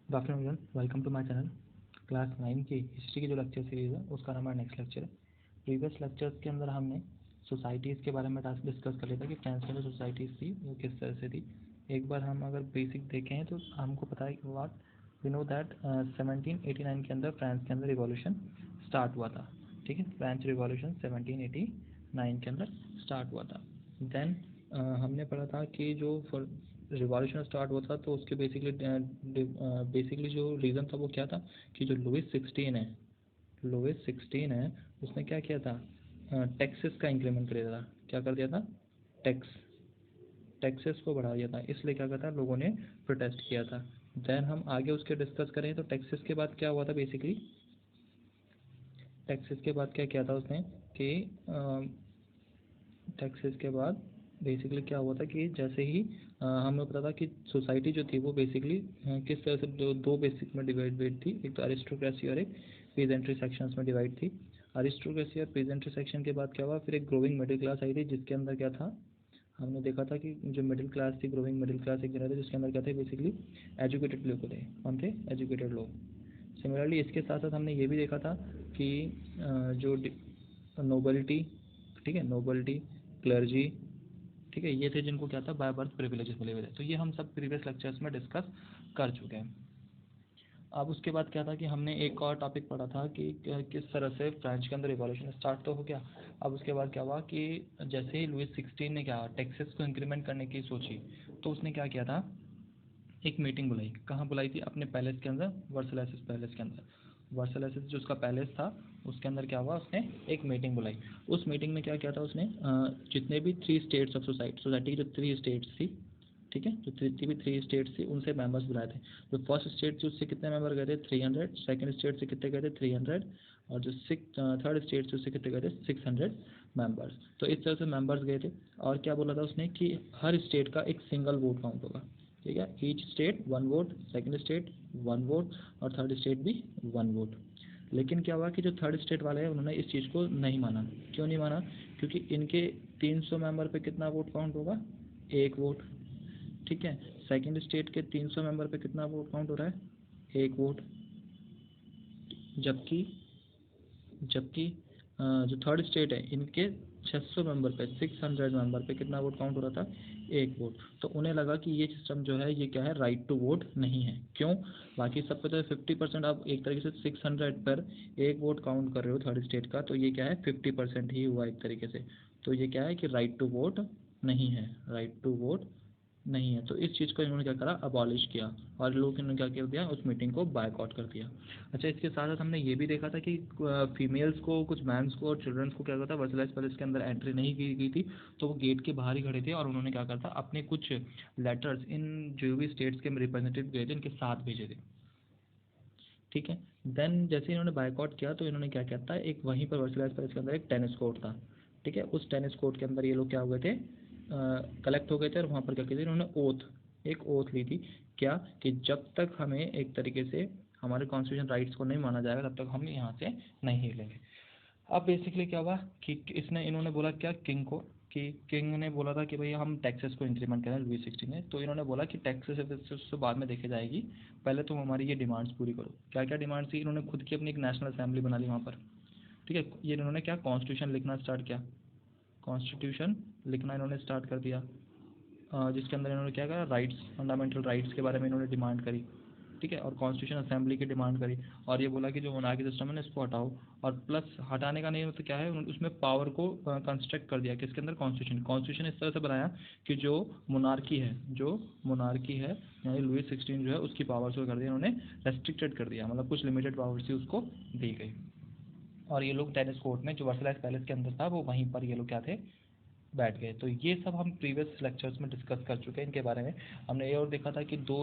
Good afternoon, welcome to my channel. Class 9 की history की जो लेक्चर सीरीज़ है उसका हमारा नेक्स्ट लेक्चर है। प्रीवियस लेक्चर्स के अंदर हमने सोसाइटीज़ के बारे में डिस्कस कर लिया था कि फ्रांस में जो सोसाइटीज़ थी वो किस तरह से थी। एक बार हम अगर बेसिक देखें तो हमको पता है कि व्हाट वी नो दैट 1789 के अंदर फ्रांस के अंदर रिवॉल्यूशन स्टार्ट हुआ था। ठीक है, फ्रेंच रिवॉल्यूशन 1789 के अंदर स्टार्ट हुआ था। देन हमने पढ़ा था कि जो रिवॉल्यूशन स्टार्ट हुआ था तो उसके बेसिकली जो रीज़न था वो क्या था कि जो लुइस 16 है उसने क्या किया था, टैक्सेस का इंक्रीमेंट कर दिया था। क्या कर दिया था? टैक्सेस को बढ़ा दिया था, इसलिए क्या कहता है लोगों ने प्रोटेस्ट किया था। देन हम आगे उसके डिस्कस करें तो टैक्सेस के बाद क्या हुआ था, बेसिकली टैक्सेस के बाद क्या किया था उसने कि टैक्सेस के बाद बेसिकली क्या हुआ था कि जैसे ही हमें पता था कि सोसाइटी जो थी वो बेसिकली किस तरह से दो बेसिक में डिवाइड थी, एक तो अरिस्टोक्रेसी और एक पीजेंट्री सेक्शंस में डिवाइड थी। अरिस्टोक्रेसी और पीजेंट्री सेक्शन के बाद क्या हुआ, फिर एक ग्रोइंग मिडिल क्लास आई थी जिसके अंदर क्या था, हमने देखा था कि जो मिडिल क्लास थी, ग्रोइंग मिडिल क्लास एक जगह थी जिसके अंदर क्या थे, बेसिकली एजुकेटेड लोग थे। कौन थे? एजुकेटेड लोग। सिमिलरली इसके साथ साथ हमने ये भी देखा था कि जो नोबलिटी, ठीक है, नोबलिटी, क्लर्जी, ठीक है, ये थे जिनको क्या था, बाय बर्थ प्रिविलेजेस मिले हुए थे। तो ये हम सब प्रीवियस लेक्चर्स में डिस्कस कर चुके हैं। अब उसके बाद क्या था कि हमने एक और टॉपिक पढ़ा था कि किस तरह से फ्रांस के अंदर रिवॉल्यूशन स्टार्ट तो हो गया। अब उसके बाद क्या हुआ कि जैसे ही लुइस 16 ने क्या टैक्सेस को इंक्रीमेंट करने की सोची तो उसने क्या किया था, एक मीटिंग बुलाई। कहाँ बुलाई थी? अपने पैलेस के अंदर, वर्सलाइसिस पैलेस के अंदर। वर्सलाइसिस जो उसका पैलेस था उसके अंदर क्या हुआ, उसने एक मीटिंग बुलाई। उस मीटिंग में क्या किया था उसने, जितने भी 3 स्टेट्स ऑफ सोसाइटी की जो 3 स्टेट्स थी, ठीक है, जो जितनी भी 3 स्टेट्स थी उनसे मेंबर्स बुलाए थे। जो फर्स्ट स्टेट थी उससे कितने मेंबर गए थे? 300। सेकंड स्टेट से कितने गए थे? 300। और जो थर्ड स्टेट से उससे कितने गए थे? 600 मेंबर्स। तो इस तरह से मेंबर्स गए थे। और क्या बोला था उसने कि हर स्टेट का एक सिंगल वोट काउंट होगा। ठीक है, each state 1 vote, second state 1 vote और थर्ड स्टेट भी 1 वोट। लेकिन क्या हुआ कि जो थर्ड स्टेट वाले हैं उन्होंने इस चीज़ को नहीं माना। क्यों नहीं माना? क्योंकि इनके 300 मेंबर पे कितना वोट काउंट होगा? 1 वोट। ठीक है, सेकंड स्टेट के 300 मेंबर पे कितना वोट काउंट हो रहा है? 1 वोट। जबकि जबकि जो थर्ड स्टेट है इनके 600 मेंबर पे, 600 मेंबर पे कितना वोट काउंट हो रहा था? 1 वोट। तो उन्हें लगा कि ये सिस्टम जो है ये क्या है, राइट टू वोट नहीं है। क्यों? बाकी सब पे तो 50%, आप एक तरीके से 600 पर 1 वोट काउंट कर रहे हो थर्ड स्टेट का, तो ये क्या है, 50% ही हुआ एक तरीके से। तो ये क्या है कि राइट टू वोट नहीं है, राइट टू वोट नहीं है। तो इस चीज़ को इन्होंने क्या करा, अबॉलिश किया और लोग इन्होंने क्या कर दिया, उस मीटिंग को बायकॉट कर दिया। अच्छा, इसके साथ साथ हमने ये भी देखा था कि फीमेल्स को, कुछ मैंस को और चिल्ड्रंस को क्या करता, वर्सलाइज पैलेस के अंदर एंट्री नहीं की गई थी। तो वो गेट के बाहर ही खड़े थे और उन्होंने क्या करता, अपने कुछ लेटर्स इन जो भी स्टेट्स के रिप्रेजेंटेटिव गए थे इनके साथ भेजे थे। ठीक है, देन जैसे इन्होंने बायकॉट किया तो इन्होंने क्या किया था, एक वहीं पर वर्सलाइज पैलेस के अंदर एक टेनिस कोर्ट था। ठीक है, उस टेनिस कोर्ट के अंदर ये लोग क्या हुए थे, कलेक्ट हो गए थे और वहाँ पर क्या किया था इन्होंने, एक ओथ ली थी। क्या? कि जब तक हमें एक तरीके से हमारे कॉन्स्टिट्यूशन राइट्स को नहीं माना जाएगा तब तक हम यहाँ से नहीं हिलेंगे। अब बेसिकली क्या हुआ कि इन्होंने बोला क्या, किंग को, कि किंग ने बोला था कि भाई हम टैक्सेस को इंक्रीमेंट करें लुई 16 ने। तो इन्होंने बोला कि टैक्सेस तो बाद में देखी जाएगी, पहले तुम हमारी ये डिमांड्स पूरी करो। क्या क्या डिमांड्स थी? इन्होंने खुद की अपनी एक नेशनल असेंबली बना ली वहाँ पर। ठीक है, ये इन्होंने क्या, कॉन्स्टिट्यूशन लिखना स्टार्ट किया, कॉन्स्टिट्यूशन लिखना इन्होंने स्टार्ट कर दिया, जिसके अंदर इन्होंने क्या करा, राइट्स, फंडामेंटल राइट्स के बारे में इन्होंने डिमांड करी। ठीक है, और कॉन्स्टिट्यूशन असेंबली की डिमांड करी। और ये बोला कि जो मोनार्की सिस्टम है ना इसको हटाओ। और प्लस हटाने का नहीं मतलब क्या है, उसमें पावर को कंस्ट्रक्ट कर दिया, किसके अंदर, कॉन्स्टिट्यूशन इस तरह से बनाया कि जो मोनार्की है यानी लुई 16 जो है उसकी पावर्स को कर दिया इन्होंने, रेस्ट्रिक्टेड कर दिया, मतलब कुछ लिमिटेड पावर्स ही उसको दी गई। और ये लोग टेनिस कोर्ट में जो वर्सलाइज पैलेस के अंदर था वो वहीं पर ये लोग क्या थे, बैठ गए। तो ये सब हम प्रीवियस लेक्चर्स में डिस्कस कर चुके हैं इनके बारे में। हमने ये और देखा था कि दो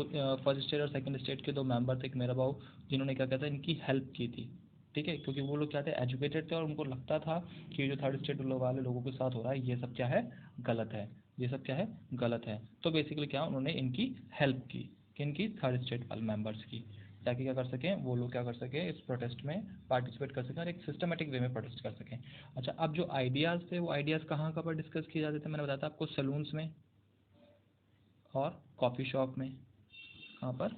फर्स्ट स्टेट और सेकंड स्टेट के 2 मेंबर थे, एक मेरा भाव, जिन्होंने क्या कहता है इनकी हेल्प की थी। ठीक है, क्योंकि वो लोग क्या थे, एजुकेटेड थे और उनको लगता था कि जो थर्ड स्टेट वाले लोगों के साथ हो रहा है ये सब क्या है, गलत है, ये सब क्या है, गलत है। तो बेसिकली क्या, उन्होंने इनकी हेल्प की, किनकी, थर्ड स्टेट वाले मेंबर्स की, ताकि क्या कर सकें वो लोग, क्या कर सकें, इस प्रोटेस्ट में पार्टिसिपेट कर सकें और एक सिस्टमेटिक वे में प्रोटेस्ट कर सकें। अच्छा, अब जो आइडियाज़ थे वो आइडियाज़ कहाँ कहाँ पर डिस्कस किए जाते थे, मैंने बताया था आपको, सलून्स में और कॉफ़ी शॉप में। कहाँ पर?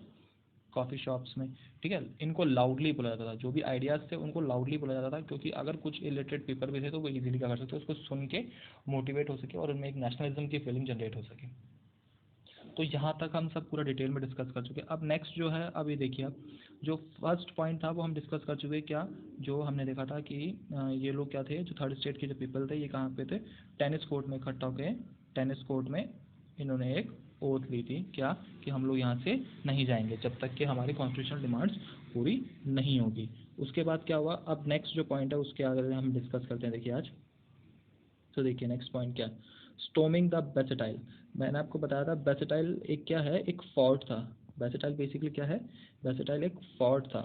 कॉफ़ी शॉप्स में, ठीक है, इनको लाउडली बोला जाता था, जो भी आइडियाज़ थे उनको लाउडली बोला जाता था, क्योंकि अगर कुछ इलिटरेट पीपल भी थे तो वो इजीली क्या कर सकते उसको सुन के मोटिवेट हो सके और उनमें एक नेशनलिज्म की फीलिंग जनरेट हो सके। तो यहाँ तक हम सब पूरा डिटेल में डिस्कस कर चुके हैं। अब नेक्स्ट जो है, अब ये देखिए, अब जो फर्स्ट पॉइंट था वो हम डिस्कस कर चुके हैं, क्या जो हमने देखा था कि ये लोग क्या थे, जो थर्ड स्टेट के जो पीपल थे ये कहाँ पे थे, टेनिस कोर्ट में इकट्ठा होकर टेनिस कोर्ट में इन्होंने एक ओथ ली थी, क्या कि हम लोग यहाँ से नहीं जाएंगे जब तक कि हमारी कॉन्स्टिट्यूशनल डिमांड्स पूरी नहीं होगी। उसके बाद क्या हुआ, अब नेक्स्ट जो पॉइंट है उसके आगे हम डिस्कस करते हैं। देखिए आज तो देखिए नेक्स्ट पॉइंट क्या, स्टोमिंग द बेसेटाइल। मैंने आपको बताया था बेसेटाइल एक क्या है, एक फोर्ट था। बेसेटाइल बेसिकली क्या है, बेसेटाइल एक फोर्ट था,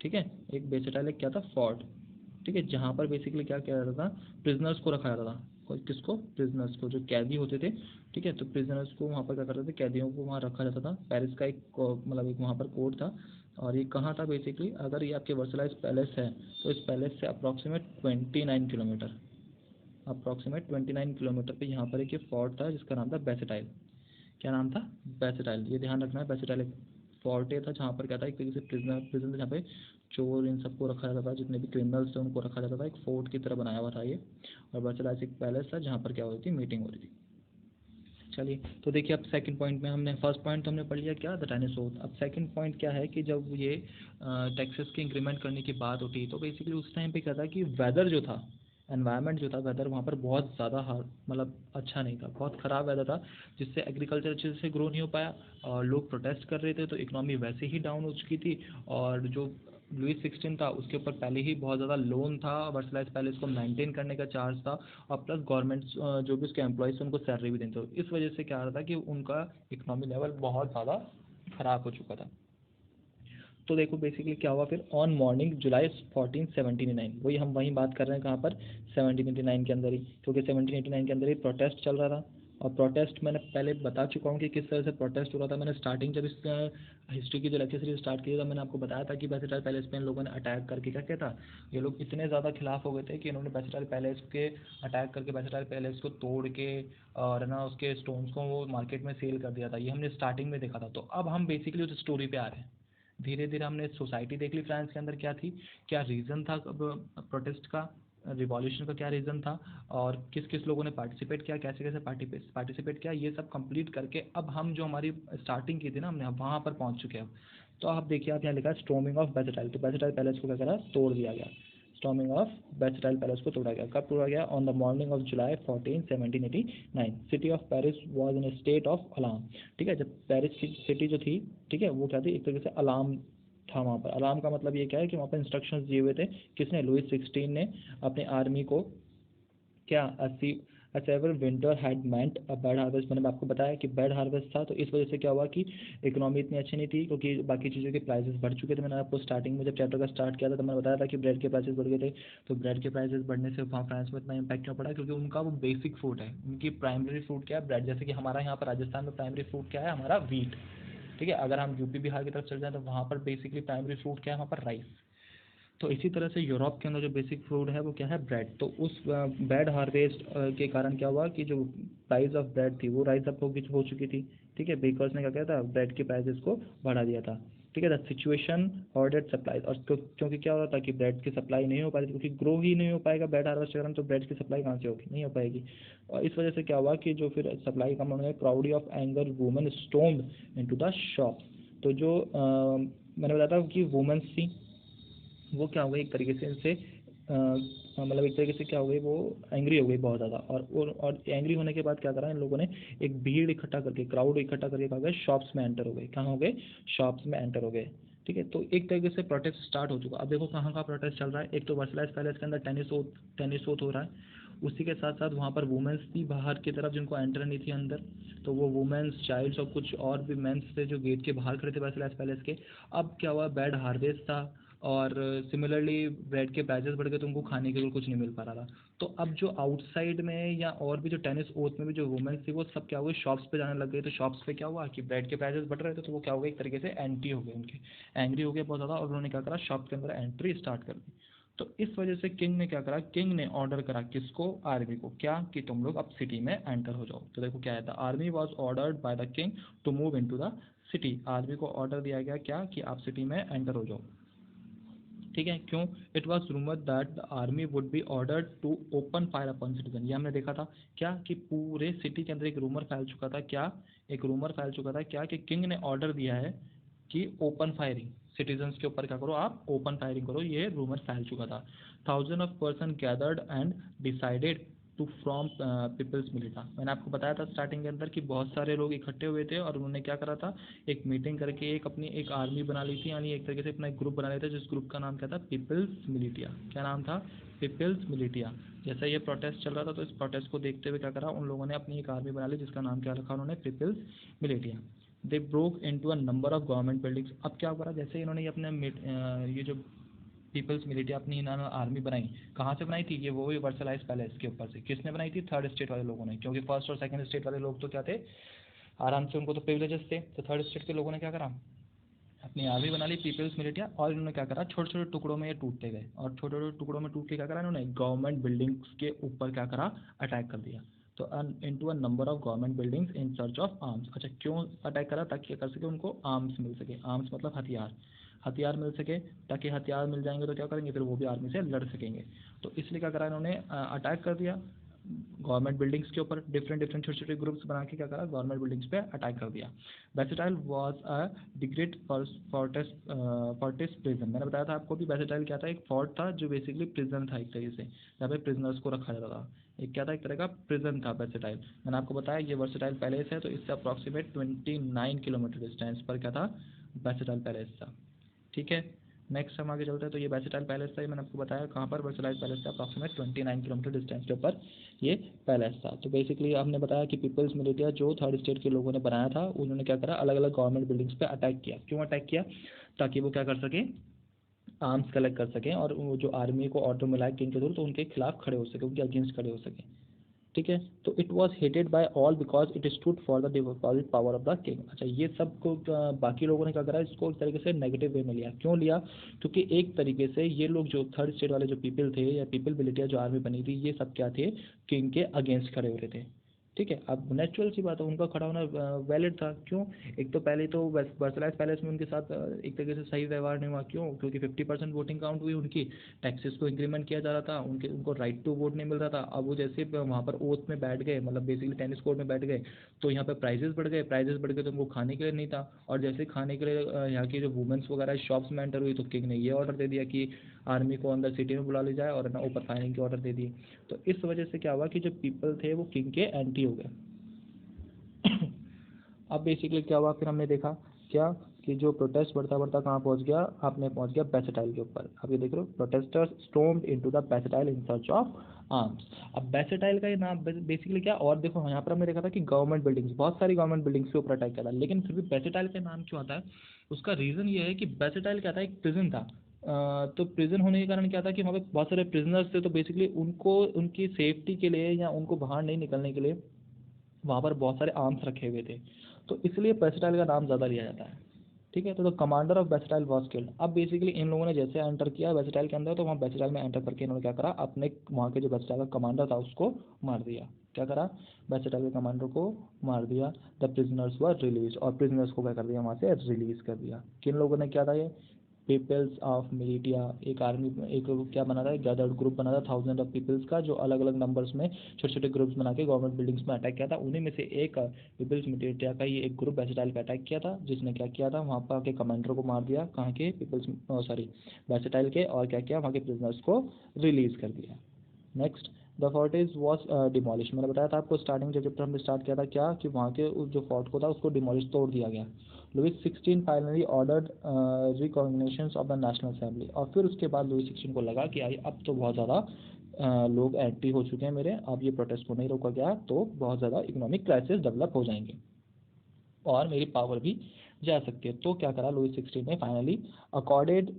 ठीक है, एक बेसेटाइल एक क्या था, फोर्ट, ठीक है, जहाँ पर बेसिकली क्या किया जाता था, प्रिजनर्स को रखा जाता था। किसको, प्रिजनर्स को, जो कैदी होते थे, ठीक है, तो प्रिजनर्स को वहाँ पर क्या करते थे, कैदियों को वहाँ रखा जाता था। पेरिस का एक मतलब एक वहाँ पर कोर्ट था, और ये कहाँ था बेसिकली, अगर ये आपके वर्सलाइज पैलेस है तो इस पैलेस से अप्रॉक्सीमेट 29 किलोमीटर, अप्रॉक्सीमेट 29 किलोमीटर पे यहाँ पर एक ये फोर्ट था जिसका नाम था बेसेटाइल। क्या नाम था, बेसेटाइल, ये ध्यान रखना है। बेसेटाइल एक फोर्ट था जहाँ पर क्या था, एक तरीके से प्रिजन था, जहाँ पे चोर इन सबको रखा जाता था, जितने भी क्रिमिनल्स थे उनको रखा जाता था, एक फोर्ट की तरह बनाया हुआ था ये। और बेसेटाइल एक पैलेस था जहाँ पर क्या हो रही थी, मीटिंग हो रही थी। चलिए तो देखिए, अब सेकंड पॉइंट में हमने फर्स्ट पॉइंट तो हमने पढ़ लिया क्या, द टाइनिस ओथ। अब सेकंड पॉइंट क्या है कि जब ये टैक्सेस की इंक्रीमेंट करने की बात उठी तो बेसिकली उस टाइम पे क्या था कि वेदर जो था, एनवायरनमेंट जो था, वेदर वहाँ पर बहुत ज़्यादा मतलब अच्छा नहीं था, बहुत ख़राब वेदर था, जिससे एग्रीकल्चर अच्छे से ग्रो नहीं हो पाया, और लोग प्रोटेस्ट कर रहे थे, तो इकोनॉमी वैसे ही डाउन हो चुकी थी। और जो लुइस 16 था उसके ऊपर पहले ही बहुत ज़्यादा लोन था, वर्सलाइज पैलेस को मेंटेन करने का चार्ज था, और प्लस गवर्नमेंट जो भी उसके एम्प्लॉयज़ थे उनको सैलरी भी देते, तो इस वजह से क्या आ रहा था कि उनका इकोनॉमी लेवल बहुत ज़्यादा ख़राब हो चुका था। तो देखो बेसिकली क्या हुआ फिर, ऑन मॉर्निंग जुलाई 1479, वही हम वहीं बात कर रहे हैं कहाँ पर, 1789 के अंदर ही, क्योंकि 1789 के अंदर ही प्रोटेस्ट चल रहा था। और प्रोटेस्ट मैंने पहले बता चुका हूँ कि किस तरह से प्रोटेस्ट हो रहा था। मैंने स्टार्टिंग जब इस हिस्ट्री की जो लेक्चर सीरीज स्टार्ट की था, मैंने आपको बताया था कि बेसिटाइल पैलेस पे इन लोगों ने अटैक करके क्या किया था, ये लोग इतने ज़्यादा खिलाफ हो गए थे कि इन्होंने बेसिटाइल पैलेस के अटैक करके बेसिटाइल पैलेस को तोड़ के और ना उसके स्टोन्स को वो मार्केट में सेल कर दिया था। ये हमने स्टार्टिंग में देखा था। तो अब हम बेसिकली उस स्टोरी पे आ रहे हैं। धीरे धीरे हमने सोसाइटी देख ली फ्रांस के अंदर क्या थी, क्या रीज़न था प्रोटेस्ट का, रिवॉल्यूशन का क्या रीज़न था, और किस किस लोगों ने पार्टिसिपेट किया, कैसे कैसे पार्टिसिपेट किया, ये सब कंप्लीट करके अब हम जो हमारी स्टार्टिंग की थी ना, हमने वहाँ पर पहुँच चुके हैं अब। तो आप देखिए, आप यहाँ लिखा है स्टॉर्मिंग ऑफ बेसिटाइल, तो बेसिटाइल पैलेस को क्या करा, तोड़ दिया गया। स्टॉर्मिंग ऑफ बेसिटाइल पैलेस को तोड़ा गया, कब तोड़ा गया, on the morning of July 14 1789। City of Paris was in state of alarm, ठीक है, जब पेरिस की सिटी जो थी, ठीक है, वो क्या थी, एक तरीके से अलार्म था वहाँ पर। अलार्म का मतलब ये क्या है कि वहाँ पर इंस्ट्रक्शंस दिए हुए थे, किसने, लुइस 16 ने अपने आर्मी को, क्या, severe winter had meant a bad harvest. मैंने आपको बताया कि बैड हार्वेस्ट था, तो इस वजह से क्या हुआ कि इकोनॉमी इतनी अच्छी नहीं थी, क्योंकि बाकी चीज़ों के प्राइसेस बढ़ चुके थे। मैंने आपको स्टार्टिंग में जब चैप्टर का स्टार्ट किया था तो मैंने बताया था कि ब्रेड के प्राइसेस बढ़ गए थे। तो ब्रेड के प्राइसेस बढ़ने से वहाँ फ्रांस में इतना इंपैक्ट क्यों पड़ा, क्योंकि उनका वो बेसिक फूड है, उनकी प्राइमरी फूड क्या है, ब्रेड। जैसे कि हमारा यहाँ पर राजस्थान में प्राइमरी फूड क्या है, हमारा वीट, ठीक है। अगर हम यूपी बिहार की तरफ चल जाए तो वहाँ पर बेसिकली प्राइमरी फूड क्या है, वहाँ पर राइस। तो इसी तरह से यूरोप के अंदर जो बेसिक फूड है वो क्या है, ब्रेड। तो उस बैड हार्वेस्ट के कारण क्या हुआ कि जो प्राइस ऑफ ब्रेड थी वो राइज अप हो चुकी थी, ठीक है। बेकर्स ने क्या किया था, ब्रेड के प्राइसेस को बढ़ा दिया था, ठीक है। द सिचुएशन ऑर्डर्ड सप्लाईज, और क्योंकि क्या हो रहा था कि ब्रेड की सप्लाई नहीं हो पा रही थी, क्योंकि ग्रो ही नहीं हो पाएगा बैड हार्वेस्ट के कारण, तो ब्रेड की सप्लाई कहाँ से होगी, नहीं हो पाएगी। और इस वजह से क्या हुआ कि जो फिर सप्लाई कम होने, crowd of angry women stormed into the shop. तो जो मैंने बताया था कि वुमेन्स थी, वो क्या हो गई एक तरीके से इनसे मतलब एक तरीके से क्या हो गई, वो एंग्री हो गई बहुत ज़्यादा। और एंग्री होने के बाद क्या करा इन लोगों ने, एक भीड़ इकट्ठा करके, क्राउड इकट्ठा करके कहा गया, शॉप्स में एंटर हो गए। कहाँ हो गए, शॉप्स में एंटर हो गए, ठीक है। तो एक तरीके से प्रोटेस्ट स्टार्ट हो चुका। अब देखो कहाँ का प्रोटेस्ट चल रहा है, एक तो वर्सलाइज पैलेस के अंदर टेनिस ओथ हो रहा है, उसी के साथ साथ वहाँ पर वुमेंस थी बाहर की तरफ जिनको एंटर नहीं थी अंदर, तो वो वुमेंस, चाइल्ड्स और कुछ और भी मेंस थे जो गेट के बाहर खड़े थे वर्सलाइज पैलेस के। अब क्या हुआ, बैड हार्वेस्ट था, और सिमिलरली ब्रेड के प्राइसेस बढ़ गए, तो उनको खाने के लिए कुछ नहीं मिल पा रहा था। तो अब जो आउटसाइड में या और भी जो टेनिस ओथ में भी जो वुमेन्स थी वो सब क्या हुए, शॉप्स पे जाने लग गए। तो शॉप्स पे क्या हुआ कि ब्रेड के प्राइसेस बढ़ रहे थे, तो वो क्या हो गए, एक तरीके से एंटी हो गए, उनके एंग्री हो गए बहुत ज़्यादा, और उन्होंने क्या करा, शॉप के अंदर एंट्री स्टार्ट कर दी। तो इस वजह से किंग ने क्या करा, किंग ने ऑर्डर करा किसको, आर्मी को, क्या कि तुम लोग अब सिटी में एंटर हो जाओ। तो देखो क्या है, the army was ordered by the king to move into the city, army को ऑर्डर दिया गया क्या कि आप सिटी में एंटर हो जाओ, ठीक है। क्यों? It was rumour that the army would be ordered to open fire upon citizen, ये हमने देखा था क्या कि पूरे सिटी के अंदर एक रूमर फैल चुका था क्या, एक रूमर फैल चुका था क्या कि किंग ने ऑर्डर दिया है कि ओपन फायरिंग सिटीजन्स के ऊपर क्या करो, आप ओपन फायरिंग करो, ये रूमर फैल चुका था। Thousand of person gathered and decided to from people's militia, मैंने आपको बताया था स्टार्टिंग के अंदर कि बहुत सारे लोग इकट्ठे हुए थे और उन्होंने क्या करा था, एक मीटिंग करके एक अपनी एक आर्मी बना ली थी, यानी एक तरीके से अपना एक ग्रुप बना लिया था, जिस ग्रुप का नाम क्या था, पीपल्स मिलिटिया। क्या नाम था? People's militia. जैसा ये प्रोटेस्ट चल रहा था तो इस प्रोटेस्ट को देखते हुए क्या करा, उन लोगों ने अपनी एक आर्मी बना ली जिसका नाम क्या रखा उन्होंने, people's militia. They broke into a number of government buildings. अब क्या करा, जैसे इन्होंने ये अपने ये जो पीपल्स मिलिटिया अपनी इन्होंने आर्मी बनाई, कहाँ से बनाई थी, ये वो वर्सलाइज पैलेस के ऊपर से। किसने बनाई थी? थर्ड स्टेट वाले लोगों ने, क्योंकि फर्स्ट और सेकंड स्टेट वाले लोग तो क्या थे, आराम से उनको तो प्रिविलेजेस थे, तो थर्ड स्टेट के लोगों ने क्या करा, अपनी आर्मी बना ली पीपल्स मिलिटिया, और इन्होंने क्या करा, छोटे छोटे टुकड़ों में ये टूटते गए, और छोटे छोटे टुकड़ों में टूट के क्या करा इन्होंने, गवर्नमेंट बिल्डिंग्स के ऊपर क्या करा, अटैक कर दिया। तो into a number of government buildings in search of arms. अच्छा, क्यों अटैक करा? ताकि क्या कर सके, उनको आर्म्स मिल सके, आर्म्स मतलब हथियार, हथियार मिल सके, ताकि हथियार मिल जाएंगे तो क्या करेंगे, फिर वो भी आर्मी से लड़ सकेंगे। तो इसलिए क्या करा इन्होंने, अटैक कर दिया गवर्नमेंट बिल्डिंग्स के ऊपर, डिफरेंट डिफरेंट छोटे छोटे ग्रुप्स बना के क्या करा, गवर्नमेंट बिल्डिंग्स पे अटैक कर दिया। Bastille was a degrade fortress prison, मैंने बताया था आपको भी, बैसेटाइल क्या था, एक फोर्ट था जो बेसिकली प्रिजन था एक तरीके से, जहाँ पे प्रिजनर्स को रखा जाता था, एक क्या था, एक तरह का प्रिजन था बैसेटाइल। मैंने आपको बताया ये वर्सेटाइल पैलेस है, तो इससे अप्रॉक्सीमेट 29 किलोमीटर डिस्टेंस पर क्या था, बैसेटाइल पैलेस था, ठीक है। नेक्स्ट हम आगे चलते हैं, तो ये बैसेटाइल पैलेस था, ये मैंने आपको बताया कहाँ पर, वर्सेटाइल पैलेस था, अप्रॉक्सीमेट 29 किलोमीटर डिस्टेंस के ऊपर ये पैलेस था। तो बेसिकली हमने बताया कि पीपल्स मिलिटिया जो थर्ड स्टेट के लोगों ने बनाया था, उन्होंने क्या करा, अलग अलग गवर्नमेंट बिल्डिंग्स पे अटैक किया। क्यों अटैक किया? ताकि वो क्या कर सके, आर्म्स कलेक्ट कर सकें, और वो जो आर्मी को ऑर्डर मिला है किंग के थ्रू, तो उनके खिलाफ खड़े हो सके, उनके अगेंस्ट खड़े हो सके, ठीक है। तो it was hated by all because it stood for the deposit power of the king. अच्छा, ये सब को बाकी लोगों ने क्या करा, इसको एक तरीके से नेगेटिव वे में लिया। क्यों लिया? क्योंकि एक तरीके से ये लोग जो थर्ड स्टेट वाले जो पीपल थे, या पीपल मिलिटिया जो आर्मी बनी थी, ये सब क्या थे, किंग के अगेंस्ट खड़े हो रहे थे, ठीक है। अब नेचुरल सी बात है, उनका खड़ा होना वैलिड था। क्यों? एक तो पहले तो वर्सलाइज पैलेस में उनके साथ एक तरीके से सही व्यवहार नहीं हुआ। क्यों? क्योंकि 50% वोटिंग काउंट हुई उनकी, टैक्सेस को इंक्रीमेंट किया जा रहा था, उनको राइट टू वोट नहीं मिल रहा था। अब वो जैसे वहाँ पर ओथ में बैठ गए, मतलब बेसिकली टेनिस कोर्ट में बैठ गए, तो यहाँ पर प्राइजेस बढ़ गए, प्राइजेस बढ़ गए तो उनको खाने के लिए नहीं था, और जैसे खाने के लिए यहाँ की जो वुमेंस वगैरह शॉप्स में एंटर हुई, तो किंग ने ये ऑर्डर दे दिया कि आर्मी को अंदर सिटी में बुला ली जाए, और ना ओपन फायरिंग के ऑर्डर दे दिए। तो इस वजह से क्या हुआ कि जो पीपल थे वो किंग के एंटी हो गए। अब बेसिकली क्या हुआ, फिर हमने देखा क्या कि जो प्रोटेस्ट बढ़ता बढ़ता कहाँ पहुँच गया, आपने पहुँच गया बैसेटाइल के ऊपर। अब ये देख रहे हो, protesters stormed into the Bastille in search of arms. अब बैसेटाइल का ये नाम बेसिकली क्या, और देखो यहाँ पर हमने देखा था कि गवर्नमेंट बिल्डिंग्स, बहुत सारी गवर्नमेंट बिल्डिंग्स के ऊपर अटैक किया था, लेकिन फिर भी बैसेटाइल का नाम क्यों आता है, उसका रीज़न ये है कि बैसेटाइल क्या था, एक प्रिजन था। तो प्रिजन होने के कारण क्या था कि वहाँ पे बहुत सारे प्रिजनर्स थे, तो बेसिकली उनको उनकी सेफ्टी के लिए या उनको बाहर नहीं निकलने के लिए वहाँ पर बहुत सारे आर्म्स रखे हुए थे, तो इसलिए बैसेटाइल का नाम ज़्यादा लिया जाता है, ठीक है। तो कमांडर ऑफ बैसेटाइल वॉज किल्ड। अब बेसिकली इन लोगों ने जैसे एंटर किया बैसेटाइल के अंदर, तो वहाँ बैसेटाइल में एंटर करके इन्होंने क्या करा, अपने वहाँ के जो बैसेटाइल का कमांडर था उसको मार दिया। क्या करा? बैसेटाइल के कमांडर को मार दिया। द प्रिजनर्स वर रिलीज, और प्रिजनर्स को क्या कर दिया, वहाँ से रिलीज कर दिया। किन लोगों ने किया था ये? पीपल्स ऑफ मिलिटिया, एक आर्मी, एक क्या बना था, गैदर्ड ग्रुप बना था थाउजेंड ऑफ पीपल्स का, जो अलग अलग नंबर्स में छोटे छोटे ग्रुप्स बना के गवर्नमेंट बिल्डिंग्स में अटैक किया था। उन्हीं में से एक पीपल्स मिलिटिया का ये एक ग्रुप बैसेटाइल पे अटैक किया था, जिसने क्या किया था, वहाँ पर आके कमांडर को मार दिया, कहाँ के, पीपल्स सॉरी बैसेटाइल के, और क्या किया, वहाँ के प्रिजनर्स को रिलीज कर दिया। Next, the fortress was demolish. मैंने बताया था आपको स्टार्टिंग जब हमने स्टार्ट किया था क्या कि वहाँ के जो फोर्ट को था उसको डिमोलिश, तोड़ दिया गया। Louis 16 finally ordered recognition of the national assembly, और फिर उसके बाद लुइस 16 को लगा कि आई अब तो बहुत ज़्यादा लोग एंटी हो चुके हैं मेरे, अब ये प्रोटेस्ट को नहीं रोका गया तो बहुत ज़्यादा इकोनॉमिक क्राइसिस डेवलप हो जाएंगे और मेरी पावर भी जा सकती है। तो क्या करा लुइस 16 ने, finally accorded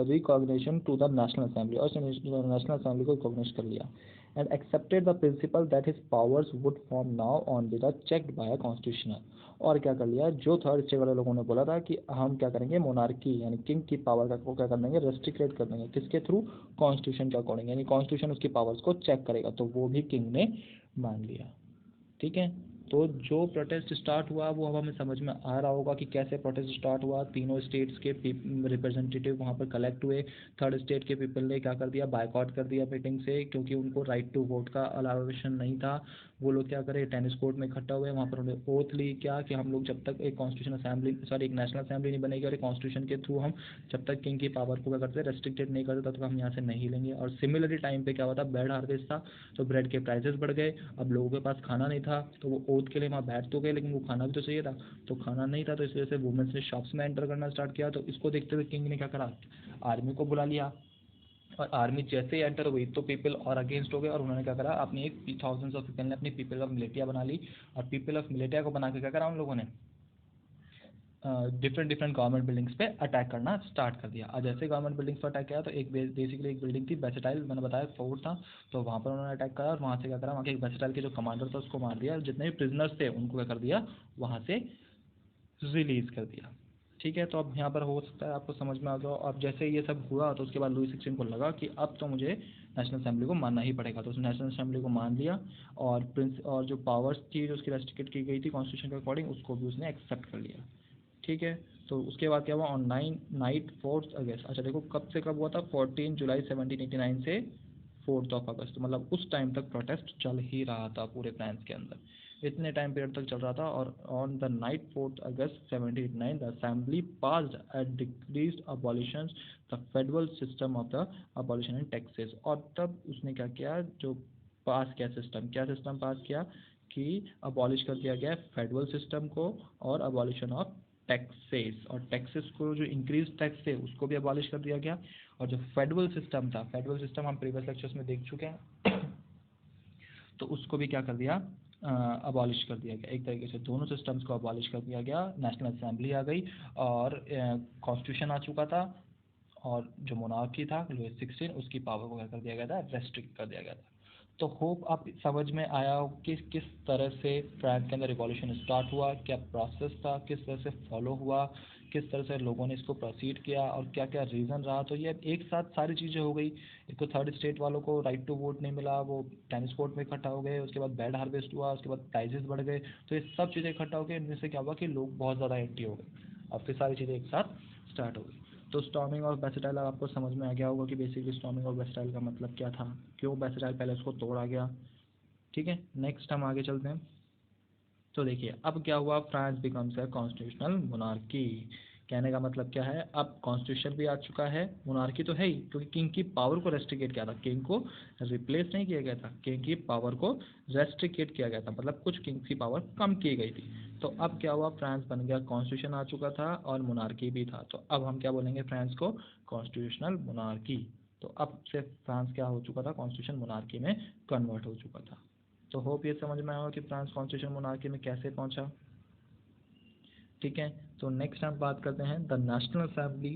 recognition to the national assembly, और नेशनल असेंबली को रिकॉग्नाइज कर लिया, and accepted the principle that his powers would from now on be the checked by a constitutional. और क्या कर लिया, जो थर्ड स्टेट वाले लोगों ने बोला था कि हम क्या करेंगे, मोनार्की यानी किंग की पावर को क्या कर देंगे, रेस्ट्रिक्ट कर देंगे, किसके थ्रू, कॉन्स्टिट्यूशन के अकॉर्डिंग, यानी कॉन्स्टिट्यूशन उसकी पावर्स को चेक करेगा, तो वो भी किंग ने मान लिया, ठीक है। तो जो प्रोटेस्ट स्टार्ट हुआ वो अब हमें समझ में आ रहा होगा कि कैसे प्रोटेस्ट स्टार्ट हुआ। तीनों स्टेट्स के रिप्रेजेंटेटिव वहाँ पर कलेक्ट हुए। थर्ड स्टेट के पीपल ने क्या कर दिया, बायकॉट कर दिया मीटिंग से, क्योंकि उनको राइट टू वोट का अलाउेशन नहीं था। वो लोग क्या करें, टेनिस कोर्ट में इकट्ठा हुए। वहाँ पर उन्होंने ओथ ली क्या कि हम लोग जब तक एक कॉन्स्टिट्यूशन असेंबली एक नेशनल असेंबली नहीं बनेगी और एक कॉन्स्टिट्यूशन के थ्रू हम जब तक किंग की पावर को क्या करते हैं, रेस्ट्रिक्टेड नहीं करते, तब तक हम यहाँ से नहीं लेंगे। और सिमिलरली टाइम पे क्या हुआ था, ब्रेड हार्वेस्ट था, तो ब्रेड के प्राइसेस बढ़ गए। अब लोगों के पास खाना नहीं था, तो वो ओथ के लिए वहाँ बैठ तो गए, लेकिन वो खाना भी तो चाहिए था, तो खाना नहीं था, तो इस वजह से वुमेन्स ने शॉप्स में एंटर करना स्टार्ट किया। तो इसको देखते हुए किंग ने क्या करा, आर्मी को बुला लिया। और आर्मी जैसे ही एंटर हुई तो पीपल और अगेंस्ट हो गए, और उन्होंने क्या करा, अपनी एक थाउजेंड्स ऑफ पीपल ने अपनी पीपल ऑफ मिलिटिया बना ली। और पीपल ऑफ मिलिटिया को बना के क्या करा उन लोगों ने, डिफरेंट डिफरेंट गवर्नमेंट बिल्डिंग्स पे अटैक करना स्टार्ट कर दिया। और जैसे गवर्नमेंट बिल्डिंग्स पर अटैक किया तो एक बेसिकली एक बिल्डिंग थी बेसेटाइल, मैंने बताया फोर्ट था, तो वहाँ पर उन्होंने अटैक करा। और वहाँ से क्या करा, वहाँ के एक बेसेटाइल के जो कमांडर था उसको मार दिया, और जितने भी प्रिजनर्स थे उनको क्या कर दिया, वहाँ से रिलीज कर दिया। ठीक है, तो अब यहाँ पर हो सकता है आपको समझ में आ गया। अब जैसे ये सब हुआ तो उसके बाद लुई 16 को लगा कि अब तो मुझे नेशनल असेंबली को मानना ही पड़ेगा, तो उसने नेशनल असेंबली को मान लिया। और प्रिंस और जो पावर्स थी जो उसकी रेस्ट्रिक्ट की गई थी कॉन्स्टिट्यूशन के अकॉर्डिंग, उसको भी उसने एक्सेप्ट कर लिया। ठीक है, तो उसके बाद क्या हुआ, ऑन नाइट 4 अगस्त, अच्छा देखो कब से कब हुआ था, 14 जुलाई 1789 से 4 अगस्त, तो मतलब उस टाइम तक प्रोटेस्ट चल ही रहा था पूरे फ्रांस के अंदर, इतने टाइम पीरियड तक चल रहा था। और on the night 4 August 1789 the assembly passed a decrease abolition the federal system of the abolition in Texas. और तब उसने क्या किया, जो पास किया सिस्टम, क्या सिस्टम पास किया कि अबॉलिश कर दिया गया फेडरल सिस्टम को, और अबॉलिशन ऑफ टैक्सेस, और टैक्सेस को जो इंक्रीज टैक्स थे उसको भी अबॉलिश कर दिया गया। और जो फेडरल सिस्टम था, फेडरल सिस्टम हम प्रीवियस लेक्चर्स में देख चुके हैं तो उसको भी क्या कर दिया, अबॉलिश कर दिया गया। एक तरीके से दोनों सिस्टम्स को अबॉलिश कर दिया गया। नेशनल असेंबली आ गई और कॉन्स्टिट्यूशन आ चुका था, और जो मोनार्की था लुई 16 उसकी पावर को क्या कर दिया गया था, रेस्ट्रिक्ट कर दिया गया था। तो होप आप समझ में आया हो कि किस तरह से फ्रांस के अंदर रिवॉल्यूशन स्टार्ट हुआ, क्या प्रोसेस था, किस तरह से फॉलो हुआ, किस तरह से लोगों ने इसको प्रोसीड किया, और क्या क्या रीज़न रहा। तो ये एक साथ सारी चीज़ें हो गई। एक तो थर्ड स्टेट वालों को राइट टू वोट नहीं मिला, वो टेनिस कोर्ट में इकट्ठा हो गए, उसके बाद बैड हार्वेस्ट हुआ, उसके बाद प्राइजेस बढ़ गए, तो ये सब चीज़ें इकट्ठा हो गए, इनमें से क्या हुआ कि लोग बहुत ज़्यादा एंटी हो गए। अब फिर सारी चीज़ें एक साथ स्टार्ट हो गई। तो स्टॉर्मिंग और बेसेटाइल आपको समझ में आ गया होगा कि बेसिकली स्टॉर्मिंग और बेसेटाइल का मतलब क्या था, क्यों बेसेटाइल पैलेस को तोड़ा गया। ठीक है, नेक्स्ट हम आगे चलते हैं। तो देखिए अब क्या हुआ, फ्रांस बिकम्स है कॉन्स्टिट्यूशनल मोनार्की। कहने का मतलब क्या है, अब कॉन्स्टिट्यूशन भी आ चुका है, मोनार्की तो है ही, क्योंकि किंग की पावर को रेस्ट्रिकेट किया था, किंग को रिप्लेस नहीं किया गया था, किंग की पावर को रेस्ट्रिकेट किया गया था, मतलब कुछ किंग की पावर कम की गई थी। तो अब क्या हुआ, फ्रांस बन गया, कॉन्स्टिट्यूशन आ चुका था और मोनार्की भी था, तो अब हम क्या बोलेंगे फ्रांस को, कॉन्स्टिट्यूशनल मोनार्की। तो अब से फ्रांस क्या हो चुका था, कॉन्स्टिट्यूशन मोनार्की में कन्वर्ट हो चुका था। तो होप ये समझ में आया कि फ्रांस कॉन्स्टिट्यूशन मोनार्की में कैसे पहुंचा। ठीक है, तो नेक्स्ट हम बात करते हैं, the national assembly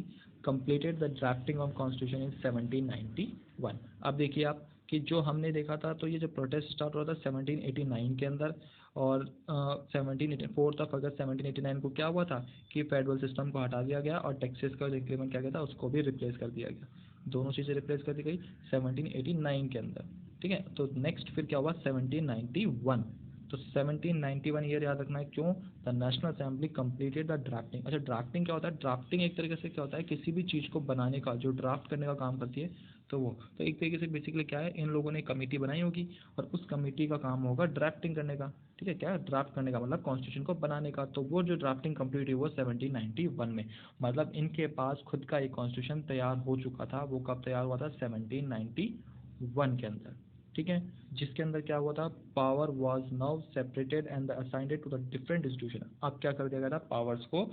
completed the drafting of constitution in 1791। अब देखिए आप कि जो हमने देखा था, तो ये जो प्रोटेस्ट स्टार्ट हुआ था 1789 के अंदर, और 4 अगस्त 1789 को क्या हुआ था कि फेडरल सिस्टम को हटा दिया गया और टैक्सेस का जो इंक्रीमेंट किया गया था उसको भी रिप्लेस कर दिया गया। दोनों चीज़ें रिप्लेस कर दी गई 1789 के अंदर। ठीक है, तो नेक्स्ट फिर क्या हुआ 1791। तो 1791 ईयर याद रखना है, क्यों, the national assembly completed the drafting. अच्छा ड्राफ्टिंग क्या होता है, ड्राफ्टिंग एक तरीके से क्या होता है, किसी भी चीज़ को बनाने का, जो ड्राफ्ट करने का काम करती है, तो वो तो एक तरीके से बेसिकली क्या है, इन लोगों ने कमेटी बनाई होगी और उस कमेटी का काम होगा ड्राफ्टिंग करने का। ठीक है, क्या ड्राफ्ट करने का मतलब कॉन्स्टिट्यूशन को बनाने का, तो वो जो ड्राफ्टिंग कंप्लीट हुई वो 1791 में, मतलब इनके पास खुद का एक कॉन्स्टिट्यूशन तैयार हो चुका था। वो कब तैयार हुआ था, 1791 के अंदर। ठीक है, जिसके अंदर क्या हुआ था, power was now separated and assigned to the different institution. अब क्या कर दिया गया था, पावर्स को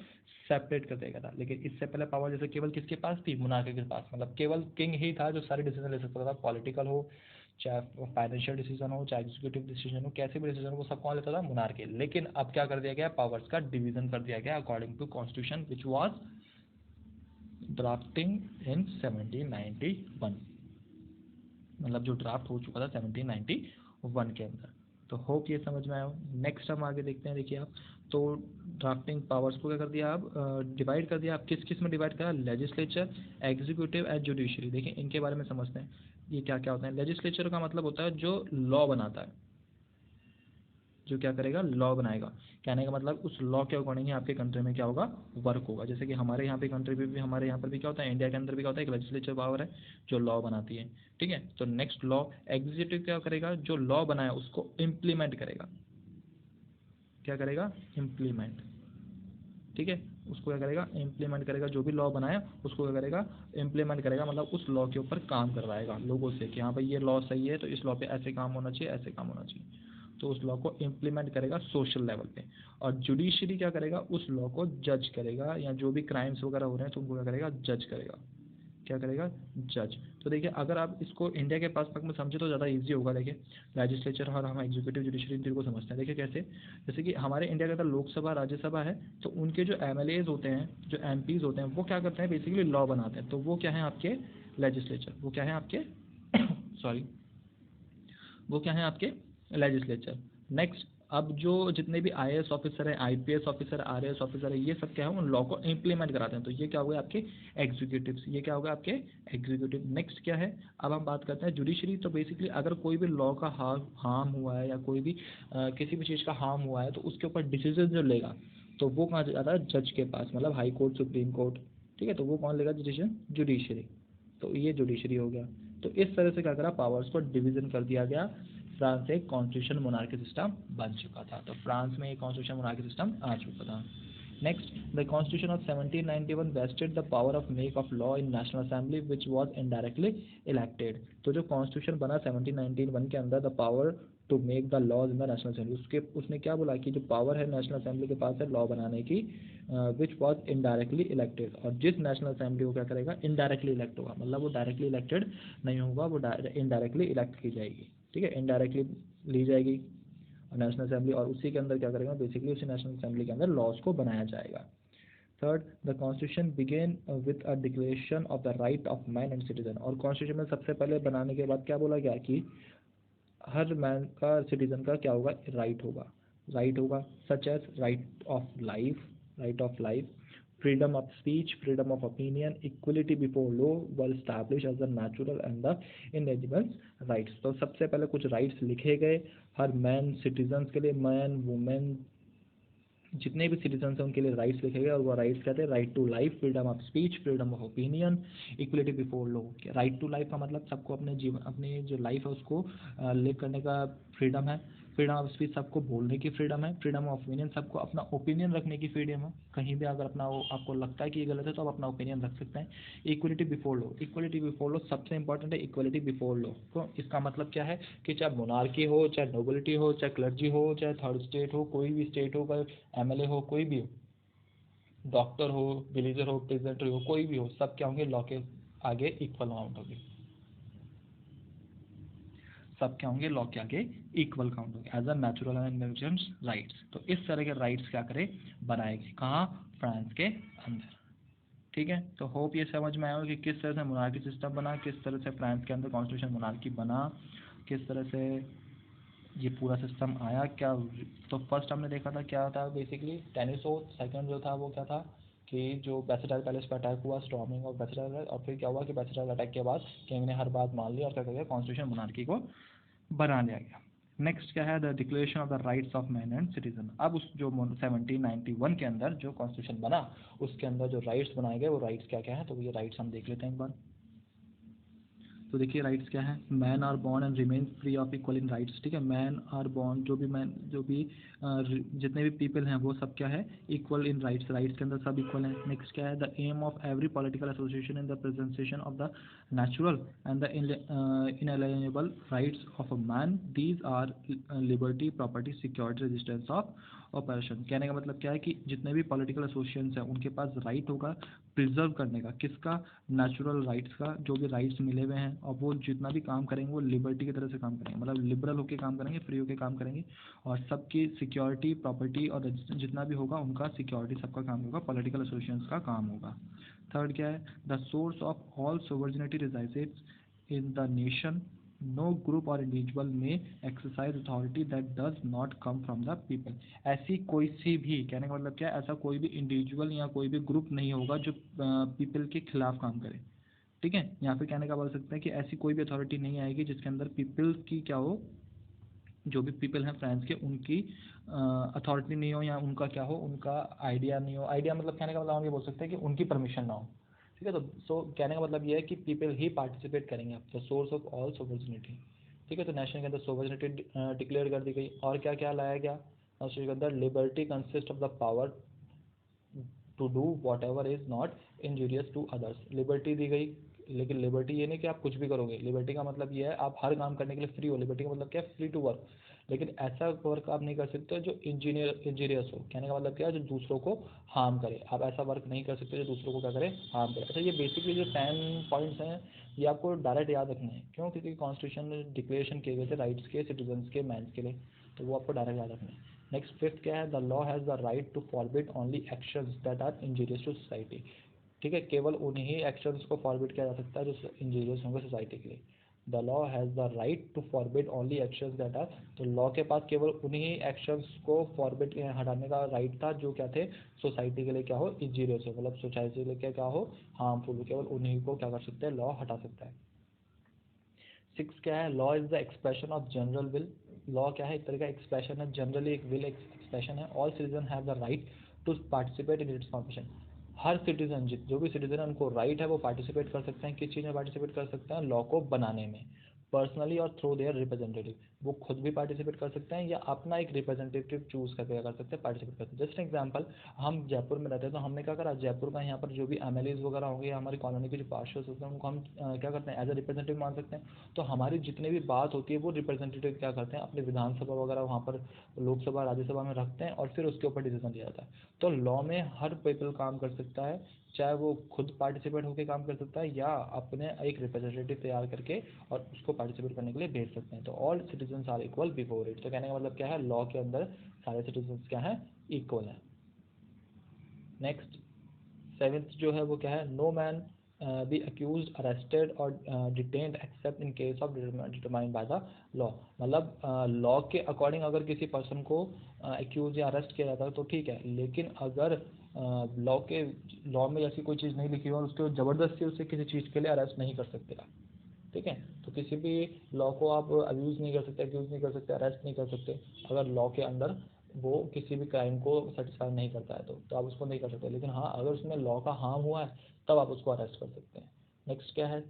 सेपरेट कर दिया गया था। लेकिन इससे पहले पावर जैसे केवल किसके पास थी, मोनार्की के पास, मतलब केवल किंग ही था जो सारे डिसीजन ले सकता था, पॉलिटिकल हो चाहे फाइनेंशियल डिसीजन हो चाहे एग्जीक्यूटिव डिसीजन हो, कैसे भी डिसीजन हो, वो सब कौन लेता था, मोनार्की। लेकिन अब क्या कर दिया गया, पावर्स का डिवीजन कर दिया गया according to constitution which was drafting in 1791, मतलब जो ड्राफ्ट हो चुका था 1791 के अंदर। तो होप ये समझ में आया हो। नेक्स्ट हम आगे देखते हैं, देखिए आप, तो ड्राफ्टिंग पावर्स को क्या कर दिया आप, डिवाइड कर दिया। आप किस किस में डिवाइड करा, लेजिस्लेचर, एग्जीक्यूटिव एंड जुडिशरी। देखिए इनके बारे में समझते हैं, ये क्या क्या होता है। लेजिस्लेचर का मतलब होता है जो लॉ बनाता है, जो क्या करेगा, लॉ बनाएगा। कहने का मतलब उस लॉ के अकॉर्डिंग ही आपके कंट्री में क्या होगा, वर्क होगा। जैसे कि हमारे यहाँ पे कंट्री में भी, हमारे यहाँ पर भी क्या होता है, इंडिया के अंदर भी क्या होता है, एक लेजिस्लेचर पावर है जो लॉ बनाती है, ठीक है। तो नेक्स्ट लॉ, एग्जीक्यूटिव क्या करेगा, जो लॉ बनाया उसको इम्प्लीमेंट करेगा। क्या करेगा, इम्प्लीमेंट, ठीक है। उसको क्या करेगा, इम्प्लीमेंट करेगा। जो भी लॉ बनाया उसको क्या करेगा, इम्प्लीमेंट करेगा, मतलब उस लॉ के ऊपर काम करवाएगा लोगों से कि हाँ भाई ये लॉ सही है, तो इस लॉ पे ऐसे काम होना चाहिए, ऐसे काम होना चाहिए। तो उस लॉ को इम्प्लीमेंट करेगा सोशल लेवल पे। और जुडिशरी क्या करेगा, उस लॉ को जज करेगा, या जो भी क्राइम्स वगैरह हो रहे हैं तो उनको क्या करेगा, जज करेगा। क्या करेगा, जज। तो देखिए अगर आप इसको इंडिया के पास में समझे तो ज़्यादा इजी होगा। देखिए लेजिस्लेचर और हम एग्जीक्यूटिव जुडिशरी इन तीनों को समझते हैं। देखिए कैसे, जैसे कि हमारे इंडिया के अंदर लोकसभा राज्यसभा है, तो उनके जो एमएलएज होते हैं, जो एमपीज होते हैं, वो क्या करते हैं, बेसिकली लॉ बनाते हैं। तो वो क्या है आपके लेजिस्लेचर, वो क्या है आपके सॉरी वो क्या है आपके लेजिस्लेचर। नेक्स्ट, अब जो जितने भी आईएएस ऑफिसर है, आईपीएस ऑफिसर, आरएएस ऑफिसर है, ये सब क्या है, उन लॉ को इम्प्लीमेंट कराते हैं। तो ये क्या हो गए आपके एग्जीक्यूटिव्स, ये क्या होगा आपके एग्जीक्यूटिव। नेक्स्ट क्या है, अब हम बात करते हैं जुडिशरी। तो बेसिकली अगर कोई भी लॉ का हार्म हुआ है, या कोई भी किसी भी चीज़ का हार्म हुआ है, तो उसके ऊपर डिसीजन जो लेगा, तो वो कहाँ जाता है, जज के पास, मतलब हाई कोर्ट, सुप्रीम कोर्ट, ठीक है। तो वो कौन लेगा डिसीजन, जुडिशरी। तो ये जुडिशरी हो गया। तो इस तरह से क्या करा, पावर्स को डिवीजन कर दिया गया। फ्रांस एक कॉन्स्टिट्यूशन मोनार्की सिस्टम बन चुका था। तो फ्रांस में एक कॉन्स्टिट्यूशन मोनार्की सिस्टम आ चुका था। Next, the constitution of 1791 vested the power of make of law in national assembly which was indirectly elected. तो जो कॉन्स्टिट्यूशन बना 1791 के अंदर, the power to make the laws in the national assembly, उसके उसने क्या बोला कि जो पावर है नेशनल असेंबली के पास है लॉ बनाने की, विच वॉज इनडायरेक्टली इलेक्टेड। और जिस नेशनल असेंबली को क्या करेगा, इनडायरेक्टली इलेक्ट होगा, मतलब वो डायरेक्टली इलेक्टेड नहीं होगा, वो इनडायरेक्टली इलेक्ट की जाएगी, ठीक है, इनडायरेक्टली ली जाएगी नेशनल असेंबली। और उसी के अंदर क्या करेगा, बेसिकली उसी नेशनल असेंबली के अंदर लॉज को बनाया जाएगा। Third, the constitution began with a declaration of the right of man and citizen. और कॉन्स्टिट्यूशन में सबसे पहले बनाने के बाद क्या बोला गया कि हर मैन का, सिटीजन का क्या होगा, राइट होगा, राइट होगा, such as right of life, right of life, freedom of speech, freedom of opinion, equality before law were established as the natural and the inalienable rights। तो सबसे पहले कुछ राइट्स लिखे गए हर मैन, सिटीजन्स के लिए, man, women, जितने भी सिटीजन्स हैं उनके लिए राइट्स लिखे गए। और वो राइट्स कहते हैं right to life, freedom of speech, freedom of opinion, equality before law. Right to life का मतलब सबको अपने जीवन, अपनी जो लाइफ है उसको लिव करने का फ्रीडम है। फ्रीडम ऑफ स्पीच, सबको बोलने की फ्रीडम है। फ्रीडम ऑफ ओपिनियन, सबको अपना ओपिनियन रखने की फ्रीडम है। कहीं भी अगर अपना आपको लगता है कि ये गलत है तो आप अपना ओपिनियन रख सकते हैं। Equality before law, equality before law सबसे इंपॉर्टेंट है, इक्वलिटी बिफोर लॉ। तो इसका मतलब क्या है कि चाहे मोनार्की हो, चाहे नोबिलिटी हो, चाहे क्लर्जी हो, चाहे थर्ड स्टेट हो, कोई भी स्टेट हो, एमएलए हो, कोई भी हो, डॉक्टर हो, विलेजर हो, प्रेसिडेंट हो, कोई भी हो, सब क्या होंगे, लॉ के आगे इक्वल काउंट होंगे। सब क्या होंगे, लॉ के आगे इक्वल काउंट होंगे as a natural and emergent rights. तो इस तरह के राइट्स क्या करें, बनाएंगे कहाँ, फ्रांस के अंदर, ठीक है। तो होप ये समझ में आया कि किस तरह से मोनार्की सिस्टम बना, किस तरह से फ्रांस के अंदर कॉन्स्टिट्यूशन मोनार्की बना, किस तरह से ये पूरा सिस्टम आया क्या। तो फर्स्ट हमने देखा था क्या था, बेसिकली टेनिस हो। सेकंड जो था वो क्या था कि जो बैसेटाइल पैलेस पर अटैक हुआ, स्टॉर्मिंग ऑफ बैसेटाइल, और फिर क्या हुआ कि बैसेटाइल अटैक के बाद किंग ने हर बात मान ली और क्या किया, कॉन्स्टिट्यूशन मोनार्की को बना लिया गया। नेक्स्ट क्या है, the declaration of the rights of man and citizen. अब उस जो 1791 के अंदर जो कॉन्स्टिट्यूशन बना उसके अंदर जो राइट्स बनाए गए वो राइट्स क्या क्या है, तो ये राइट्स हम देख लेते हैं एक बार। तो देखिए राइट्स क्या है, man are born and remain free of equal in rights, ठीक है। मैन आर बॉर्न, जो भी मैन, जो भी जितने भी पीपल हैं वो सब क्या है, इक्वल इन राइट्स, राइट्स के अंदर सब इक्वल हैं। नेक्स्ट क्या है, the aim of every political association in the presentation of the natural and the inalienable rights of a man, these are liberty, property, security, resistance of operation. कहने का मतलब क्या है कि जितने भी पॉलिटिकल एसोसिएशन हैं उनके पास राइट होगा प्रिजर्व करने का, किसका, नेचुरल राइट्स का, जो भी राइट्स मिले हुए हैं। और वो जितना भी काम करेंगे वो लिबर्टी की तरह से काम करेंगे, मतलब लिबरल होकर काम करेंगे, फ्री होकर काम करेंगे। और सबकी सिक्योरिटी, प्रॉपर्टी और जितना भी होगा उनका सिक्योरिटी, सबका काम होगा, पॉलिटिकल एसोसिएशन का काम होगा। थर्ड क्या है, the source of all sovereignty resides in the nation, no group or individual may exercise authority that does not come from the people. ऐसी कोई सी भी, कहने का मतलब क्या है, ऐसा कोई भी इंडिविजुअल या कोई भी ग्रुप नहीं होगा जो पीपल के खिलाफ काम करे, ठीक है। यहाँ पे कहने का बोल सकते हैं कि ऐसी कोई भी अथॉरिटी नहीं आएगी जिसके अंदर पीपल की क्या हो, जो भी पीपल हैं फ्रांस के, उनकी अथॉरिटी नहीं हो या उनका क्या हो, उनका आइडिया नहीं हो। आइडिया मतलब कहने का मतलब हम ये बोल सकते हैं कि उनकी परमिशन ना हो, ठीक है। तो सो कहने का मतलब ये है कि पीपल ही पार्टिसिपेट करेंगे, the source of all sovereignty, ठीक है। तो नेशन के अंदर सोवर्निटी डिक्लेयर कर दी गई। और क्या क्या लाया गया नेशन के अंदर? Liberty consist of the power to do whatever is not injurious to others. Liberty दी गई, लेकिन लिबर्टी ये नहीं कि आप कुछ भी करोगे। लिबर्टी का मतलब ये है आप हर काम करने के लिए फ्री हो। लिबर्टी का मतलब क्या है? Free to work. लेकिन ऐसा वर्क आप नहीं कर सकते जो इंजीनियस हो। कहने का मतलब क्या है? जो दूसरों को हार्म करे। आप ऐसा वर्क नहीं कर सकते जो दूसरों को क्या करे? हार्म करे। अच्छा, ये बेसिकली जो 10 पॉइंट्स हैं ये आपको डायरेक्ट याद रखने हैं। क्यों? क्योंकि कॉन्स्टिट्यूशन में डिक्लेरेशन किए गए थे राइट्स के, सिटीजन्स के, मैंस के लिए, तो वो आपको डायरेक्ट याद रखने हैं। नेक्स्ट फिफ्थ क्या है? The law has the right to forbid only actions that are injurious to society, ठीक है। केवल उन्हीं एक्शंस को फॉरबिड किया जा सकता है जो इंजीरियस होंगे सोसाइटी के लिए। The law has the right to forbid only actions that are, तो लॉ के पास केवल उन्हीं एक्शंस को फॉरबिड हटाने का राइट था जो क्या थे? सोसाइटी के लिए क्या हो? इंजीरियस हो, मतलब सोसाइटी के लिए क्या हो? हार्मफुल हो। केवल उन्हीं को क्या कर सकते हैं? लॉ हटा सकता है। 6 क्या है? Law is the expression of general will. Law क्या है? एक तरह का एक्सप्रेशन है, जनरली एक विल एक्सप्रेशन है। All citizen have the right to participate in its formation. हर सिटीजन, जो भी सिटीजन है उनको राइट है, वो पार्टिसिपेट कर सकते हैं। किस चीज़ में पार्टिसिपेट कर सकते हैं? लॉ को बनाने में, पर्सनली और थ्रू देयर रिप्रेजेंटेटिव। वो खुद भी पार्टिसिपेट कर सकते हैं या अपना एक रिप्रेजेंटेटिव चूज करके क्या कर सकते हैं? पार्टिसिपेट कर सकते हैं। जस्ट एग्जाम्पल, हम जयपुर में रहते हैं तो हमने क्या करा? जयपुर का यहाँ पर जो भी MLAs वगैरह होंगे या हमारी कॉलोनी के जो पार्षद होते हैं उनको हम क्या करते हैं? एज ए रिप्रेजेंटेटिव मान सकते हैं। तो हमारी जितनी भी बात होती है वो रिप्रेजेंटेटिव क्या करते हैं? अपने विधानसभा वगैरह वहाँ पर लोकसभा राज्यसभा में रखते हैं और फिर उसके ऊपर डिसीजन लिया जाता है। तो लॉ में हर पीपल काम कर सकता है, चाहे वो खुद पार्टिसिपेट होकर काम कर सकता है या अपने एक रिप्रेजेंटेटिव तैयार करके और उसको पार्टिसिपेट करने के लिए भेज सकते हैं। तो all citizens are equal before it. तो कहने का मतलब क्या है? लॉ के अंदर सारे सिटीजन्स क्या है? इक्वल है। नेक्स्ट 7th जो है वो क्या है? No man be accuse arrested और detained except in case of determined by the law. मतलब लॉ के अकॉर्डिंग अगर किसी पर्सन को अक्यूज या अरेस्ट किया जाता है तो ठीक है, लेकिन अगर लॉ में ऐसी कोई चीज़ नहीं लिखी हो और उसको ज़बरदस्ती उसे किसी चीज़ के लिए अरेस्ट नहीं कर सकते आप, ठीक है। तो किसी भी लॉ को आप अब्यूज़ नहीं कर सकते, अक्यूज़ नहीं कर सकते, अरेस्ट नहीं कर सकते अगर लॉ के अंदर वो किसी भी क्राइम को सेटिस्फाई नहीं करता है तो आप उसको नहीं कर सकते। लेकिन हाँ, अगर उसमें लॉ का हार्म हुआ है तब आप उसको अरेस्ट कर सकते हैं। नेक्स्ट क्या है?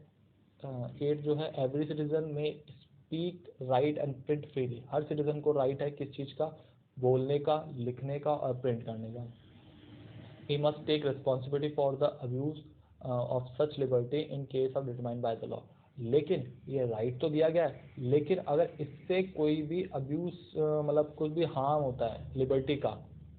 8 जो है, एवरी सिटीजन में speak right and print freely. Her citizen को राइट है किस चीज़ का? बोलने का, लिखने का और प्रिंट करने का। he must take responsibility for the abuse of such liberty in case of determined by the law। लेकिन ये राइट तो दिया गया है, लेकिन अगर इससे कोई भी अब्यूज मतलब कुछ भी हार्म होता है लिबर्टी का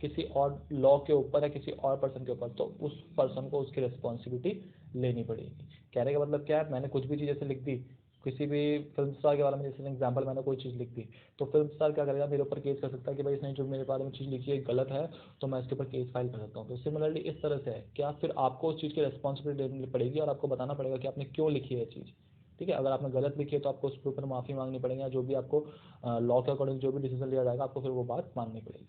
किसी और लॉ के ऊपर या किसी और पर्सन के ऊपर, तो उस पर्सन को उसकी रिस्पॉन्सिबिलिटी लेनी पड़ेगी। कहने का मतलब क्या है? मैंने कुछ भी चीज़ ऐसे लिख दी किसी भी फिल्म स्टार के बारे में, जैसे एग्जांपल मैंने कोई चीज़ लिख दी, तो फिल्म स्टार क्या करेगा? मेरे ऊपर केस कर सकता है कि भाई इसने जो मेरे बारे में चीज़ लिखी है गलत है, तो मैं इसके ऊपर केस फाइल कर सकता हूँ। तो सिमिलरली इस तरह से है क्या? फिर आपको उस चीज़ की रिस्पॉन्सिबिलिटी लेनी पड़ेगी और आपको बताना पड़ेगा कि आपने क्यों लिखी है चीज़, ठीक है। अगर आपने गलत लिखी है तो आपको उसके ऊपर माफ़ी मांगनी पड़ेगी, जो भी आपको लॉ के अकॉर्डिंग जो भी डिसीजन लिया जाएगा आपको फिर वो बात माननी पड़ेगी।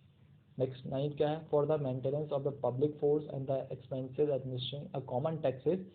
नेक्स्ट 9 क्या है? For the maintenance of the public force and the expenses administrating a common tax is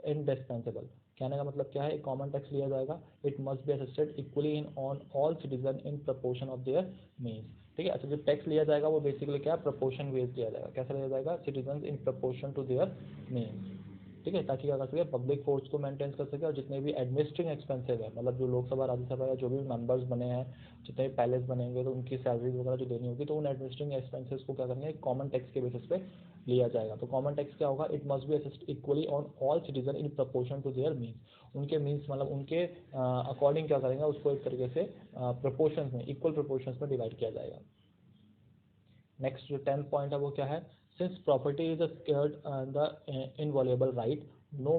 indispensable. कहने का मतलब क्या है? एक कॉमन टैक्स लिया जाएगा, it must B assisted equally in on all citizen in proportion of their means, ठीक है। अच्छा, जो टैक्स लिया जाएगा वो बेसिकली क्या है? प्रपोर्शन बेस्ड लिया जाएगा। कैसे लिया जाएगा? Citizen in proportion to their means, ठीक है, ताकि क्या कर सके? पब्लिक फोर्स को मेंटेन कर सके और जितने भी एडमिनिस्ट्रेटिंग एक्सपेंसेस है, मतलब जो लोकसभा राज्यसभा या जो भी मेंबर्स बने हैं, जितने भी पैलेस बनेंगे तो उनकी सैलरीज वगैरह जो देनी होगी, तो उन एडमिनिस्ट्रेटिंग एक्सपेंसेस को क्या करेंगे? कॉमन टैक्स के बेसिस पे लिया जाएगा। तो कॉमन टैक्स क्या होगा? It must be assist equally on all citizen in proportion to their means. उनके मीन्स मतलब उनके अकॉर्डिंग क्या करेंगे? उसको एक तरीके से प्रपोर्शन में, इक्वल प्रपोर्शन में डिवाइड किया जाएगा। नेक्स्ट जो 10th पॉइंट है वो क्या है? Since property is a sacred the inviolable right, no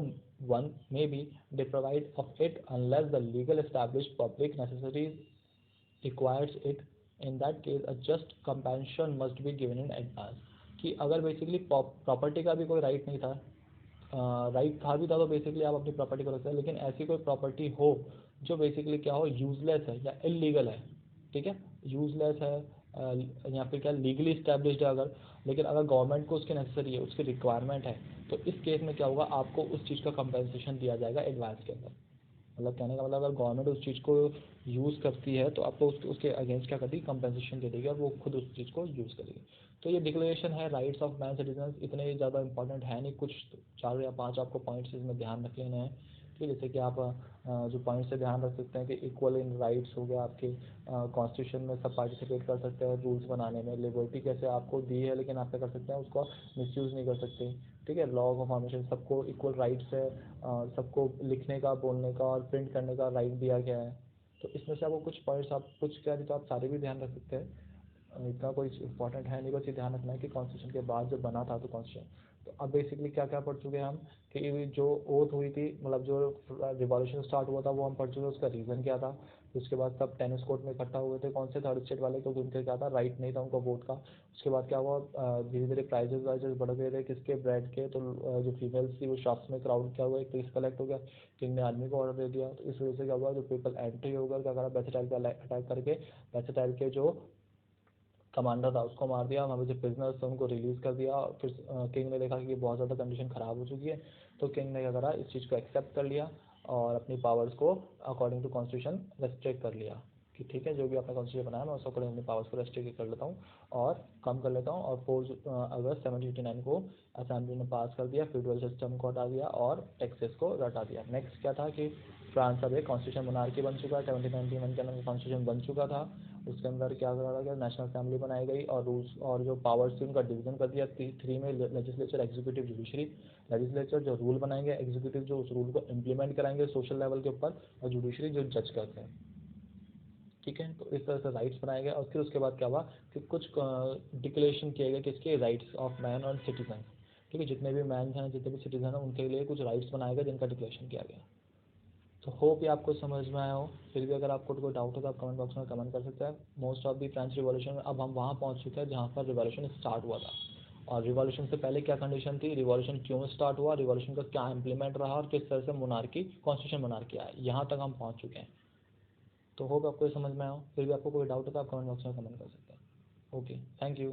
one may be deprived of it unless the legal established public necessities requires it। in that case a just compensation must be given in advance। कि अगर basically property का भी कोई right नहीं था, right था भी था तो बेसिकली आप अपनी प्रॉपर्टी को रखते हैं, लेकिन ऐसी कोई प्रॉपर्टी हो जो बेसिकली क्या हो? यूजलेस है या इलीगल है, ठीक है। यूजलेस है या फिर क्या लीगली इस्टेब्लिश्ड है अगर, लेकिन अगर गवर्नमेंट को उसकी नेसेसरी है, उसकी रिक्वायरमेंट है, तो इस केस में क्या होगा? आपको उस चीज़ का कंपनसेशन दिया जाएगा एडवांस के अंदर। मतलब कहने का मतलब अगर गवर्नमेंट उस चीज़ को यूज़ करती है तो आपको उसके अगेंस्ट क्या करती है, कंपनसेशन दे देगी और वो खुद उस चीज़ को यूज़ करेगी। तो ये डिक्लेरेशन है राइट्स ऑफ मैन सिटीजन, इतने ज़्यादा इंपॉर्टेंट है नहीं, कुछ 4 या 5 आपको पॉइंट्स इसमें ध्यान रख लेने हैं। ठीक है, जैसे कि आप जो पॉइंट से ध्यान रख सकते हैं कि इक्वल इन राइट्स हो गया आपके, कॉन्स्टिट्यूशन में सब पार्टिसिपेट कर सकते हैं रूल्स बनाने में, लिबर्टी कैसे आपको दी है लेकिन आप क्या कर सकते हैं उसको मिसयूज़ नहीं कर सकते। ठीक है, लॉ ऑफ फॉर्मेशन, सबको इक्वल राइट्स है, सबको लिखने का, बोलने का और प्रिंट करने का राइट दिया गया है। तो इसमें से आपको कुछ पॉइंट्स, आप कुछ क्या नहीं तो आप सारे भी ध्यान रख सकते हैं, इतना कोई इंपॉर्टेंट है नहीं, बस ये ध्यान रखना है कि कॉन्स्टिट्यूशन के बाद जब बना था तो कॉन्स्टिट्यूशन, तो अब बेसिकली क्या क्या पढ़ चुके हैं हम कि जो ओथ हुई थी, मतलब जो रिवॉल्यूशन स्टार्ट हुआ था वो हम पढ़ चुके, उसका रीज़न क्या था। उसके बाद सब टेनिस कोर्ट में इकट्ठा हुए थे, कौन से थर्ड स्टेट वाले, क्योंकि उनके क्या था, राइट नहीं था उनको वोट का। उसके बाद क्या हुआ, धीरे धीरे प्राइजेस वाइजेस बढ़ गए थे किसके, ब्रेड के, तो जो फीमेल्स थी वो शॉप्स में क्राउड क्या हुआ, एक पीस कलेक्ट हो गया, किंग ने आर्मी को ऑर्डर दे दिया, तो इस वजह से क्या हुआ, जो पीपल एंट्री होकर क्या करा, बैसेटाइल पे अटैक करके बैसेटाइल के जो कमांडर था उसको मार दिया, वहाँ पे जो प्रिजनर्स थे उनको रिलीज़ कर दिया। फिर किंग ने देखा कि बहुत ज़्यादा कंडीशन ख़राब हो चुकी है, तो किंग ने क्या करा, इस चीज़ को एक्सेप्ट कर लिया और अपनी पावर्स को अकॉर्डिंग टू कॉन्स्टिट्यूशन रेस्ट्रिक्ट कर लिया कि ठीक है, जो भी आपने कॉन्स्टिट्यूशन बनाया मैं उस अकॉर्डिंग अपनी पावर्स को रेस्ट्रिक्ट कर लेता हूँ और कम कर लेता हूँ। और 4 अगस्त 1789 को असेंबली ने पास कर दिया, फ्यूडल सिस्टम को हटा दिया और टैक्सेस को हटा दिया। नेक्स्ट क्या था कि फ्रांस अब एक कॉन्स्टिट्यूशन मोनार्की बन चुका है, 1791 के अंदर कॉन्स्टिट्यूशन बन चुका था। उसके अंदर क्या करा गया, नेशनल असेंबली बनाई गई और रूल्स और जो पावर्स थी उनका डिवीजन कर दिया 3 में, लेजिस्लेचर, एग्जीक्यूटिव, जुडिशरी। लेजिस्लेचर जो रूल बनाएंगे, एग्जीक्यूटिव जो उस रूल को इम्प्लीमेंट कराएंगे सोशल लेवल के ऊपर, और जुडिशरी जो जज करते हैं। ठीक है, तो इस तरह से राइट्स बनाए गए और फिर उसके बाद क्या हुआ कि कुछ डिक्लेरेशन किए गए किसके, राइट्स ऑफ मैन और सिटीजन। ठीक है, जितने भी मैन हैं, जितने भी सिटीजन हैं, उनके लिए कुछ राइट्स बनाए गए जिनका डिक्लेरेशन किया गया। तो होप ये आपको समझ में आया हो। फिर भी अगर आपको कोई डाउट हो तो आप कमेंट बॉक्स में कमेंट कर सकते हैं। Most of the French revolution में अब हम वहाँ पहुँच चुके हैं जहाँ पर रिवॉल्यूशन स्टार्ट हुआ था, और रिवॉल्यूशन से पहले क्या कंडीशन थी, रिवॉल्यूशन क्यों स्टार्ट हुआ, रिवॉल्यूशन का क्या इंप्लीमेंट रहा और किस तरह से मोनार्की, कॉन्स्टिट्यूशन मोनार्की आया, यहाँ तक हम पहुँच चुके हैं। तो होप आपको ये समझ में आया हो। फिर भी आपको कोई डाउट हो तो आप कमेंट बॉक्स में कमेंट कर सकते हैं। Okay, thank you.